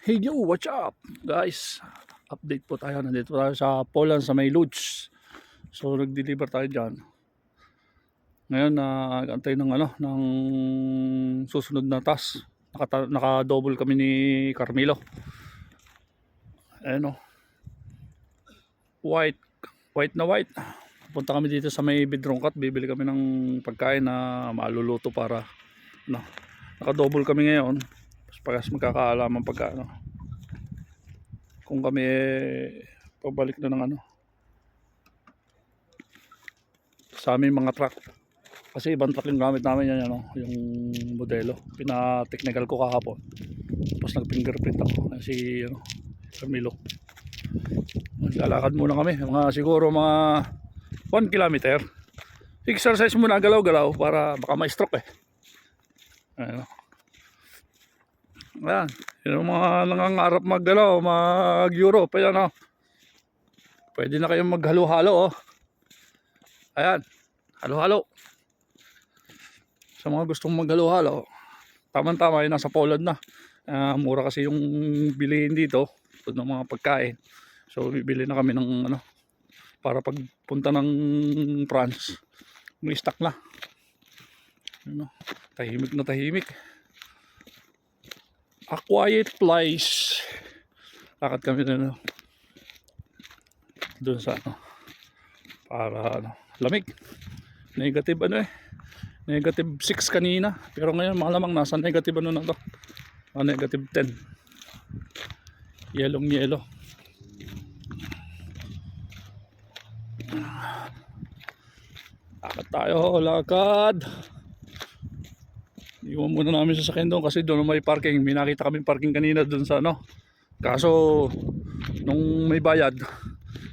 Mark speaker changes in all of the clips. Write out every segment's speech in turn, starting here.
Speaker 1: Hey yo, what's up guys? Update po tayo. Nandito tayo sa Poland sa may Lodz. So nag-deliver tayo dyan. Ngayon nag-antay ng ng susunod na task. Naka-double kami ni Carmelo. Ayan o. White. White na white. Punta kami dito sa may bedroom cut. Bibili kami ng pagkain na maluluto para naka-double kami ngayon. Pagkas magkakaalaman pagka kung kami pabalik na ng sa aming mga truck, kasi ibang truck yung gamit namin yan, yung modelo. Pina-technical ko kahapon, tapos nag-fingerprint ako si Camilo. Maglalakad muna kami mga siguro mga 1 kilometer. Exercise muna, galaw-galaw para baka ma-stroke Ayan, yung mga nangangarap maggalaw, mag-Europe, ayan pwede na kayong maghalo-halo Ayan, halo-halo. Sa mga gustong maghalo-halo, tama-tama yun, nasa Poland na. Mura kasi yung bilihin dito, ng mga pagkain. So bibili na kami ng para pagpunta ng France, may stock na. Tahimik na tahimik. A quiet place. Lakad kami na doon sa para lamig. Negative negative 6 kanina, pero ngayon malamang nasa negative na to, negative 10. Yelong yelo. Lakad tayo, lakad. Iwan muna namin sa sakyan doon kasi doon may parking. May nakita kami parking kanina doon sa kaso nung may bayad,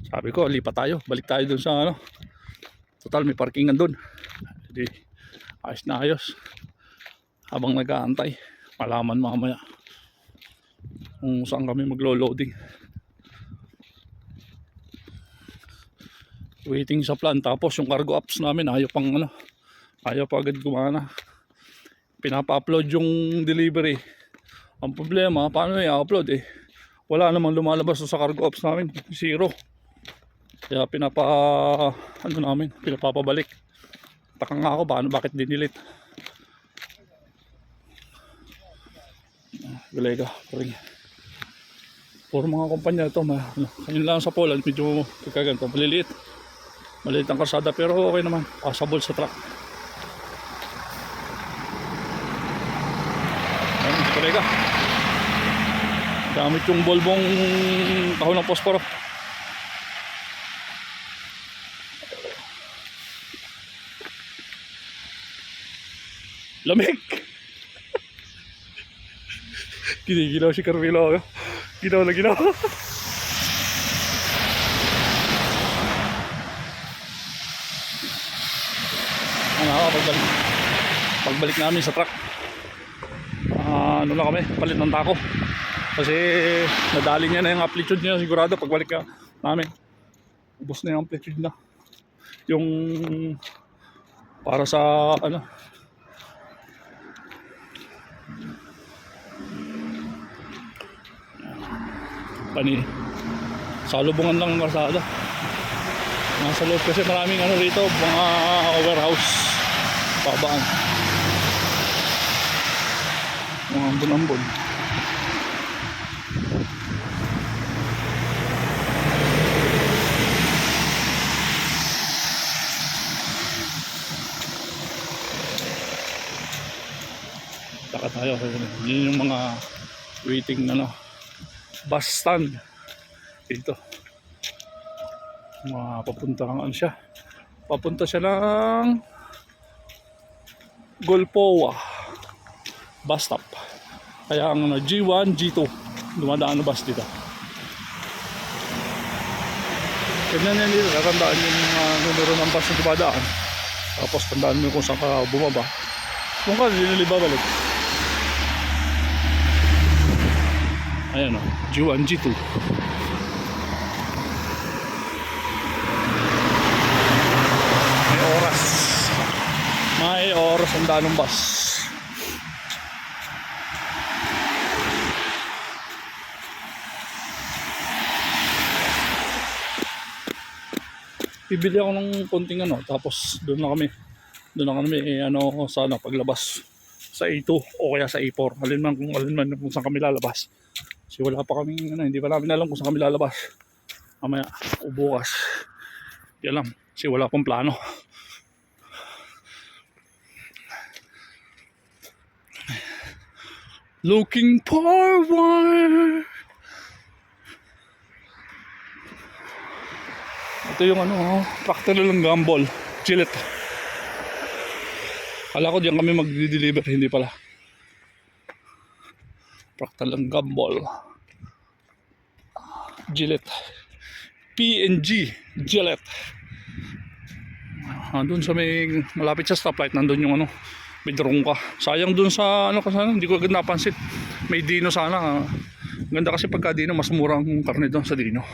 Speaker 1: sabi ko lipat tayo, balik tayo doon sa total may parkingan doon. Hindi, ayos na ayos. Habang nag-aantay, malaman mamaya kung saan kami maglo-loading. Waiting sa plan. Tapos yung cargo apps namin ayaw pa agad gumana. Pinapa-upload yung delivery. Ang problema, paano i-upload wala namang lumalabas sa cargo apps namin, zero. Kaya pinapapabalik. Taka nga ako bakit dinilit. Galega puro mga kumpanya ito kanyan lang sa Poland, medyo kagaganto, maliit ang karsada, pero okay naman, passable sa truck. Galega gamit yung bulbong kahon ng posporo. Lamig. Ginaw si Carmelo. Ginaw. Pagbalik namin sa truck, lang kami, palit ng tako. Kasi nadali niya na yung amplitude niya, sigurado pagbalik namin. Ubos na yung amplitude na. Yung para sa salubungan lang ng karsada. Nasa loob kasi maraming rito, mga warehouse, babaan, mga ambon. Taka tayo, yun yung mga waiting bus stand dito. Papunta siya ng Golpowa bus stop. Kaya ang G1, G2 dumadaan na bus dito. Ganyan yan dito, tatandaan yung numero ng bus na dumadaan. Tapos tandaan mo kung saan ka bumaba, kung ka hindi babalik. Ayan G1, G2. May oras ang daan ng bus. bibili ako ng konting ano, tapos doon na kami sa ano, paglabas sa A2 o kaya sa A4, alin man kung saan kami lalabas. Kasi wala pa kami ano, hindi pa namin alam kung saan kami lalabas mamaya o bukas, di alam kasi wala pang plano. Looking forward. Ito yung ano, tractor lang Gumball, Gillette. Kala ko diyan kami magdi-deliver, hindi pala. Tractor lang Gumball, Gillette, P&G Gillette. Doon sa may malapit sa stoplight, nandun yung ano, Bidrongka. Sayang dun sa ano kasi hindi ko agad napansin. May Dino sana. Ganda kasi pagka Dino, mas murang karne doon sa Dino.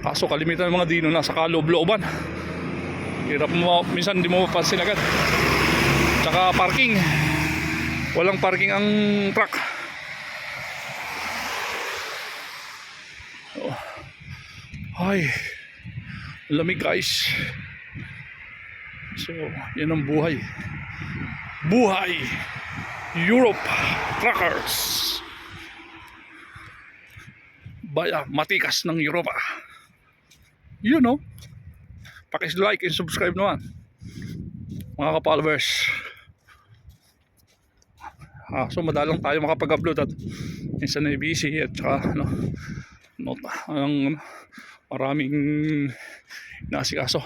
Speaker 1: Kaso kalimitan ng mga Dino nasa kaloob-looban. Hirap mo, minsan hindi mo mapansin agad. Tsaka parking. Walang parking ang truck. Oh. Ay, lamig guys. So, yan ang buhay. Buhay Europe Truckers. Baya, matikas ng Europa. You know. Paki-like and subscribe naman, mga ka-followers. So, madalang tayo makapag-upload at minsan na busy at saka maraming nasikaso.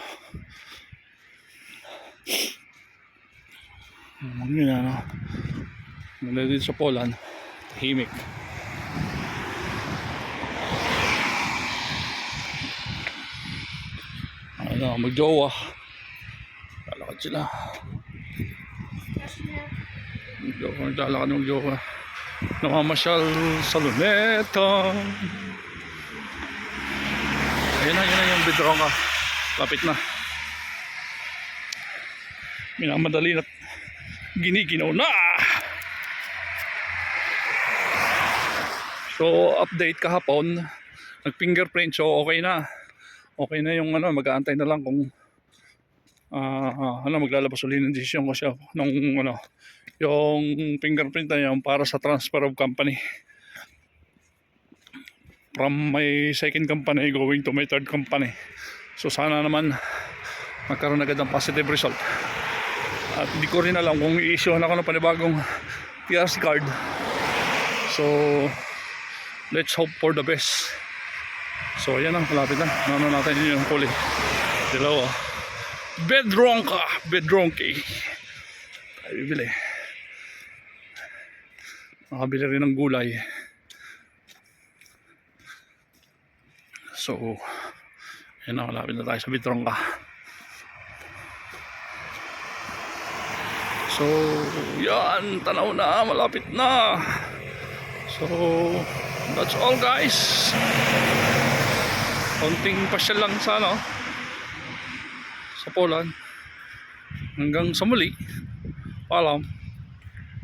Speaker 1: Yun na, mula dito sa Poland, tahimik. Magjowa, lalakad sila. Magjowa, namamasyal sa luneta. Ayun na yung Bidrongka, lapit na. Minamadali na, giniginaw na. So update kahapon, nag-fingerprint, so okay na yung ano, mag-aantay na lang kung maglalabas ulit ng desisyon ko siya nung ano, yung fingerprint na yun para sa transfer of company from my second company going to my third company. So sana naman magkaroon agad ng positive result. At hindi ko rin alam kung i-issue na ako ng panibagong TRC card. So let's hope for the best. So ayan na, malapit na. Ano natin yung huli. Dalawa. Bidrongka. Tayo bibili. Nakabili rin ng gulay. So ayan na, malapit na tayo sa Bidrongka. So yan, tanaw na, malapit na. So that's all guys. Konting pasyal lang sa ano, sa Poland. Hanggang sa muli. Paalam.